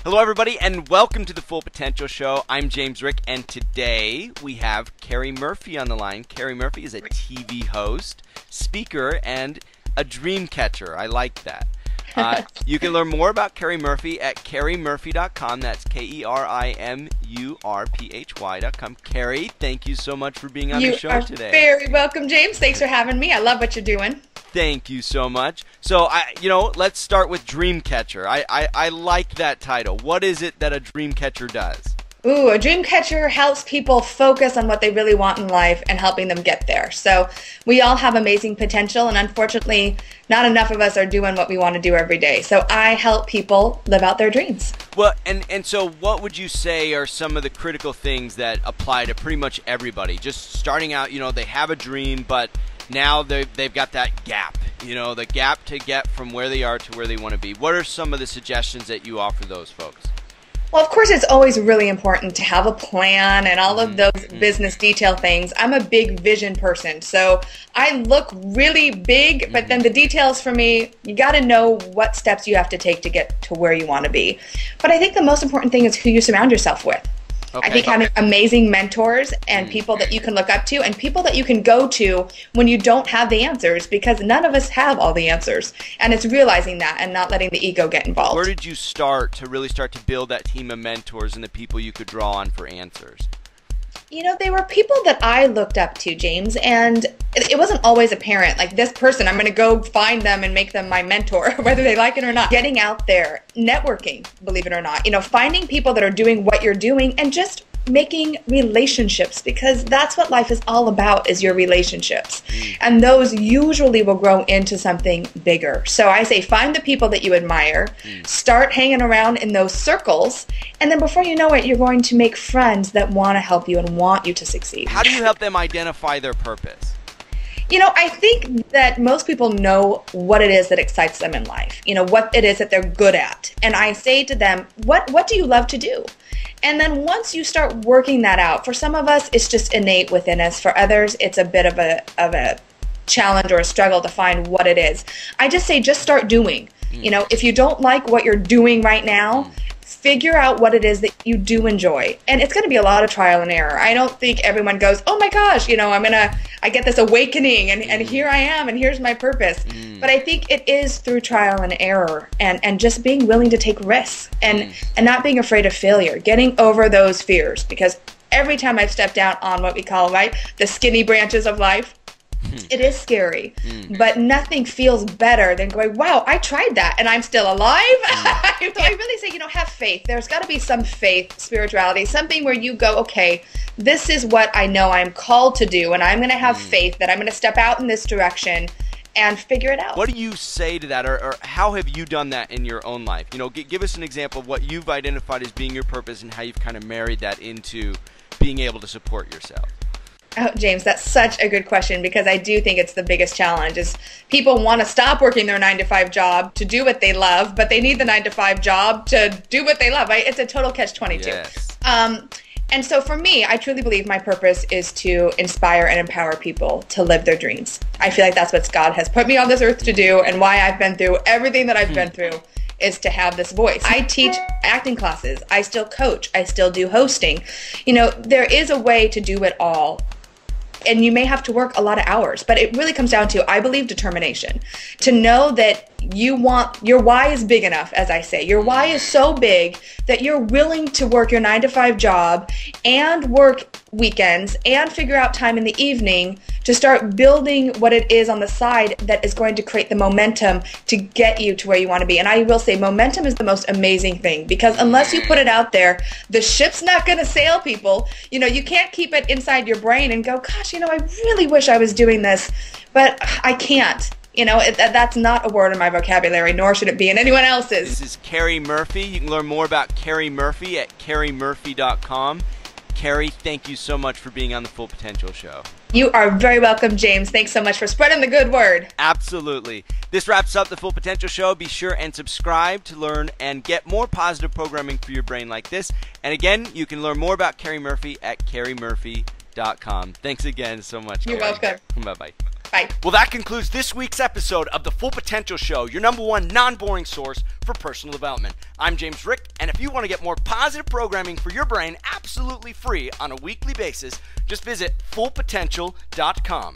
Hello, everybody, and welcome to the Full Potential Show. I'm James Rick, and today we have Keri Murphy on the line. Keri Murphy is a TV host, speaker, and a Dreamcatcher. I like that. You can learn more about Keri Murphy at kerimurphy.com. That's KERIMURPHY.com. Keri, thank you so much for being on the show today. You are very welcome, James. Thanks for having me. I love what you're doing. Thank you so much. So, let's start with Dreamcatcher. I like that title. What is it that a Dreamcatcher does? Ooh, a Dreamcatcher helps people focus on what they really want in life and helping them get there. So we all have amazing potential, and unfortunately, not enough of us are doing what we want to do every day. So I help people live out their dreams. Well, and so what would you say are some of the critical things that apply to pretty much everybody? Just starting out, they have a dream, but now they've got that gap, the gap to get from where they are to where they want to be. What are some of the suggestions that you offer those folks? Well, of course, it's always really important to have a plan and all of those business detail things. I'm a big vision person, so I look really big, but then the details for me, you got to know what steps you have to take to get to where you want to be. But I think the most important thing is who you surround yourself with. I think having amazing mentors and people that you can look up to and people that you can go to when you don't have the answers, because none of us have all the answers. And it's realizing that and not letting the ego get involved. Where did you start to build that team of mentors and the people you could draw on for answers? They were people that I looked up to, James, and it wasn't always apparent. Like, this person, I'm going to go find them and make them my mentor, whether they like it or not. Getting out there, networking, believe it or not, finding people that are doing what you're doing and just making relationships, because that's what life is all about, is your relationships. And those usually will grow into something bigger. So I say find the people that you admire, start hanging around in those circles, and then before you know it, you're going to make friends that want to help you and want you to succeed. How do you help them identify their purpose? I think that most people know what it is that excites them in life, what it is that they're good at. And I say to them, what do you love to do? And then once you start working that out, for some of us, it's just innate within us. For others, it's a bit of a challenge or a struggle to find what it is. I just say, just start doing. If you don't like what you're doing right now, figure out what it is that you do enjoy. And it's going to be a lot of trial and error. I don't think everyone goes, oh my gosh, I get this awakening and here I am and here's my purpose. But I think it is through trial and error and just being willing to take risks and not being afraid of failure, getting over those fears. Because every time I've stepped out on what we call, the skinny branches of life, it is scary, but nothing feels better than going, wow, I tried that and I'm still alive. So I really say, have faith. There's got to be some faith, spirituality, something where you go, okay, this is what I know I'm called to do, and I'm going to have faith that I'm going to step out in this direction and figure it out. What do you say to that, or how have you done that in your own life? Give us an example of what you've identified as being your purpose and how you've kind of married that into being able to support yourself. Oh, James, that's such a good question, because I do think it's the biggest challenge is people want to stop working their 9-to-5 job to do what they love, but they need the 9-to-5 job to do what they love. Right? It's a total catch-22. Yes. And so for me, I truly believe my purpose is to inspire and empower people to live their dreams. I feel like that's what God has put me on this earth to do, and why I've been through everything that I've been through is to have this voice. I teach acting classes. I still coach. I still do hosting. There is a way to do it all. And you may have to work a lot of hours, but it really comes down to, I believe, determination. To know that your why is big enough, as I say. Your why is so big that you're willing to work your 9-to-5 job and work weekends and figure out time in the evening to start building what it is on the side that is going to create the momentum to get you to where you want to be. And I will say momentum is the most amazing thing, because unless you put it out there, the ship's not going to sail, people. You can't keep it inside your brain and go, gosh, I really wish I was doing this, but I can't. That's not a word in my vocabulary, nor should it be in anyone else's. This is Keri Murphy. You can learn more about Keri Murphy at kerimurphy.com. Keri, thank you so much for being on the Full Potential Show. You are very welcome, James. Thanks so much for spreading the good word. Absolutely. This wraps up the Full Potential Show. Be sure and subscribe to learn and get more positive programming for your brain like this. And again, you can learn more about Keri Murphy at kerimurphy.com. Thanks again so much, You're Keri. welcome. Bye-bye. Bye. Well, that concludes this week's episode of the Full Potential Show, your number one non-boring source for personal development. I'm James Rick, and if you want to get more positive programming for your brain absolutely free on a weekly basis, just visit fullpotential.com.